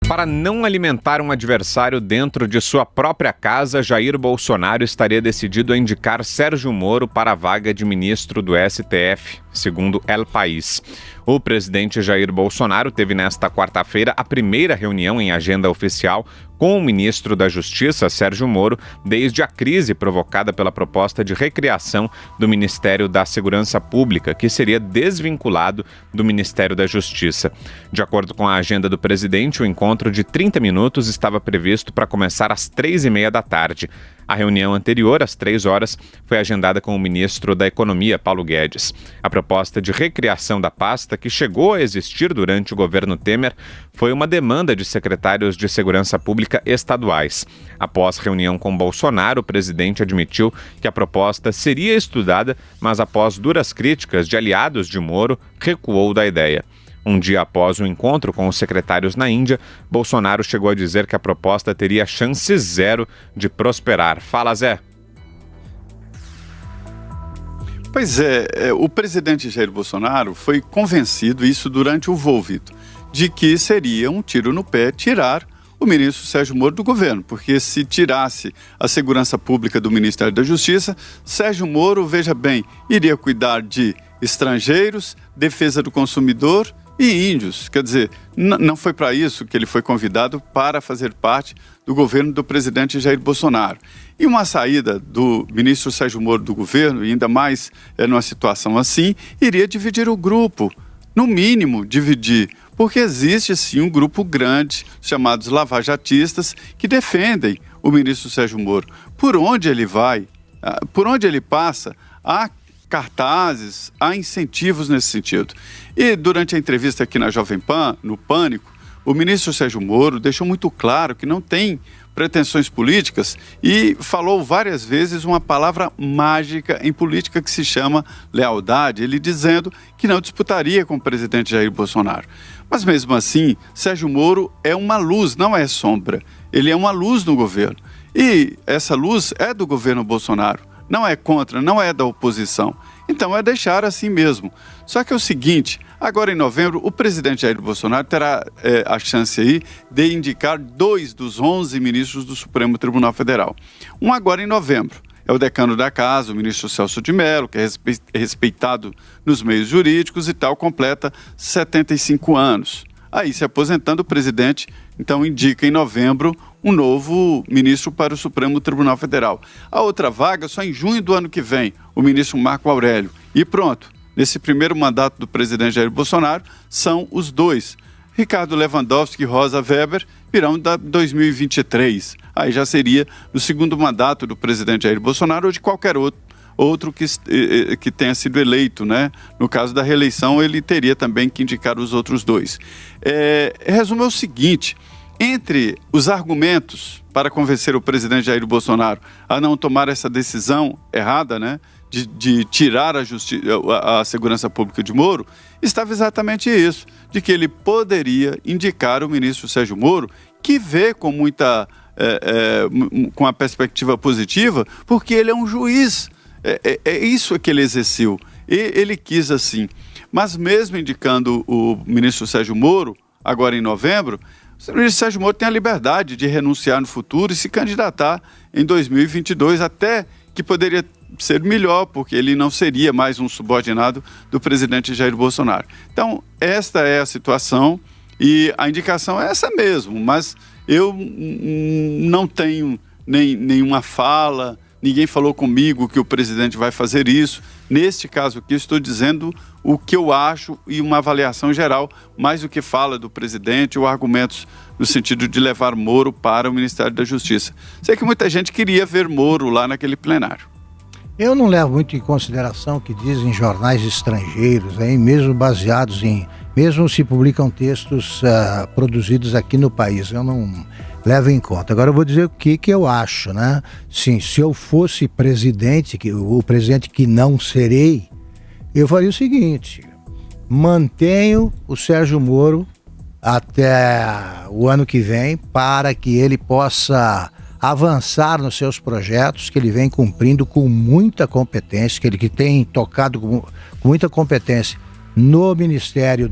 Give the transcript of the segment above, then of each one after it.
Para não alimentar um adversário dentro de sua própria casa, Jair Bolsonaro estaria decidido a indicar Sérgio Moro para a vaga de ministro do STF, segundo El País. O presidente Jair Bolsonaro teve nesta quarta-feira a primeira reunião em agenda oficial com o ministro da Justiça, Sérgio Moro, desde a crise provocada pela proposta de recriação do Ministério da Segurança Pública, que seria desvinculado do Ministério da Justiça. De acordo com a agenda do presidente, o encontro de 30 minutos estava previsto para começar às 3h30 da tarde. A reunião anterior, às 3 horas, foi agendada com o ministro da Economia, Paulo Guedes. A proposta de recriação da pasta, que chegou a existir durante o governo Temer, foi uma demanda de secretários de Segurança Pública estaduais. Após reunião com Bolsonaro, o presidente admitiu que a proposta seria estudada, mas após duras críticas de aliados de Moro, recuou da ideia. Um dia após o encontro com os secretários na Índia, Bolsonaro chegou a dizer que a proposta teria chance zero de prosperar. Fala, Zé. Pois é, o presidente Jair Bolsonaro foi convencido, isso durante o voo, Vitor, de que seria um tiro no pé tirar o ministro Sérgio Moro do governo, porque se tirasse a segurança pública do Ministério da Justiça, Sérgio Moro, veja bem, iria cuidar de estrangeiros, defesa do consumidor e índios. Quer dizer, não foi para isso que ele foi convidado, para fazer parte do governo do presidente Jair Bolsonaro. E uma saída do ministro Sérgio Moro do governo, e ainda mais numa situação assim, iria dividir o grupo, no mínimo dividir, porque existe sim um grupo grande, chamados lavajatistas, que defendem o ministro Sérgio Moro. Por onde ele vai, por onde ele passa, há cartazes, há incentivos nesse sentido. E durante a entrevista aqui na Jovem Pan, no Pânico, o ministro Sérgio Moro deixou muito claro que não tem pretensões políticas e falou várias vezes uma palavra mágica em política que se chama lealdade, ele dizendo que não disputaria com o presidente Jair Bolsonaro. Mas mesmo assim, Sérgio Moro é uma luz, não é sombra. Ele é uma luz no governo. E essa luz é do governo Bolsonaro. Não é contra, não é da oposição. Então é deixar assim mesmo. Só que é o seguinte, agora em novembro, o presidente Jair Bolsonaro terá a chance aí de indicar 2 dos 11 ministros do Supremo Tribunal Federal. Um agora em novembro. É o decano da casa, o ministro Celso de Mello, que é respeitado nos meios jurídicos e tal, completa 75 anos. Aí, se aposentando, o presidente, então, indica em novembro um novo ministro para o Supremo Tribunal Federal. A outra vaga só em junho do ano que vem, o ministro Marco Aurélio. E pronto, nesse primeiro mandato do presidente Jair Bolsonaro, são os 2. Ricardo Lewandowski e Rosa Weber virão da 2023. Aí já seria no segundo mandato do presidente Jair Bolsonaro ou de qualquer outro que tenha sido eleito, né? No caso da reeleição, ele teria também que indicar os outros 2. Resumo é o seguinte, entre os argumentos para convencer o presidente Jair Bolsonaro a não tomar essa decisão errada, né, de tirar a segurança pública de Moro, estava exatamente isso, de que ele poderia indicar o ministro Sérgio Moro, que vê com com a perspectiva positiva, porque ele é um juiz. É isso que ele exerceu. Ele quis assim. Mas mesmo indicando o ministro Sérgio Moro, agora em novembro, o ministro Sérgio Moro tem a liberdade de renunciar no futuro e se candidatar em 2022, até que poderia ser melhor, porque ele não seria mais um subordinado do presidente Jair Bolsonaro. Então, esta é a situação e a indicação é essa mesmo, mas eu não tenho nenhuma fala, ninguém falou comigo que o presidente vai fazer isso. Neste caso aqui, estou dizendo o que eu acho e uma avaliação geral, mais do que fala do presidente ou argumentos no sentido de levar Moro para o Ministério da Justiça. Sei que muita gente queria ver Moro lá naquele plenário. Eu não levo muito em consideração o que dizem jornais estrangeiros, aí, mesmo baseados mesmo se publicam textos produzidos aqui no país, eu não levo em conta. Agora eu vou dizer o que eu acho, né? Sim, se eu fosse presidente, o presidente que não serei, eu faria o seguinte, mantenho o Sérgio Moro até o ano que vem para que ele possa avançar nos seus projetos que ele vem cumprindo com muita competência, que tem tocado com muita competência no Ministério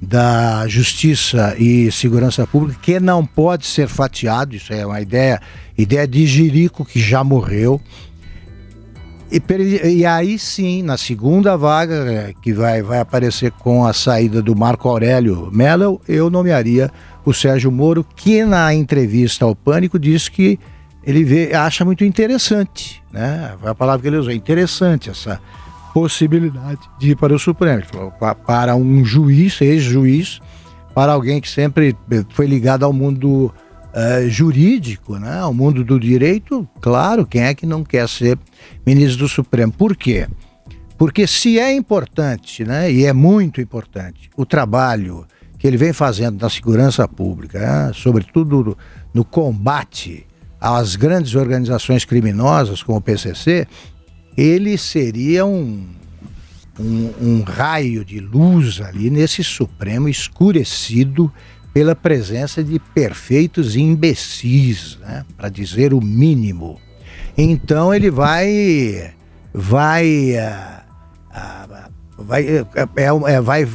da Justiça e Segurança Pública, que não pode ser fatiado. Isso é uma ideia de jirico que já morreu. E aí sim, na segunda vaga, que vai aparecer com a saída do Marco Aurélio Mello, eu nomearia o Sérgio Moro, que na entrevista ao Pânico disse que ele acha muito interessante, né? Foi a palavra que ele usou, interessante essa possibilidade de ir para o Supremo. Ele falou, para um juiz, ex-juiz, para alguém que sempre foi ligado ao mundo jurídico, né? Ao mundo do direito, claro, quem é que não quer ser ministro do Supremo? Por quê? Porque se é importante, né? E é muito importante, o trabalho que ele vem fazendo na segurança pública, né? Sobretudo no combate às grandes organizações criminosas como o PCC, ele seria um raio de luz ali nesse Supremo escurecido pela presença de perfeitos imbecis, né? Para dizer o mínimo. Então ele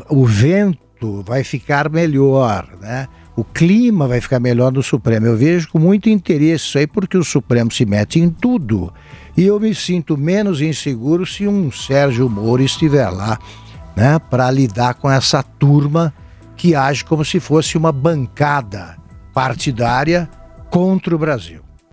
o vento vai ficar melhor, né? O clima vai ficar melhor no Supremo. Eu vejo com muito interesse isso aí, porque o Supremo se mete em tudo. E eu me sinto menos inseguro se um Sérgio Moro estiver lá, né, para lidar com essa turma que age como se fosse uma bancada partidária contra o Brasil.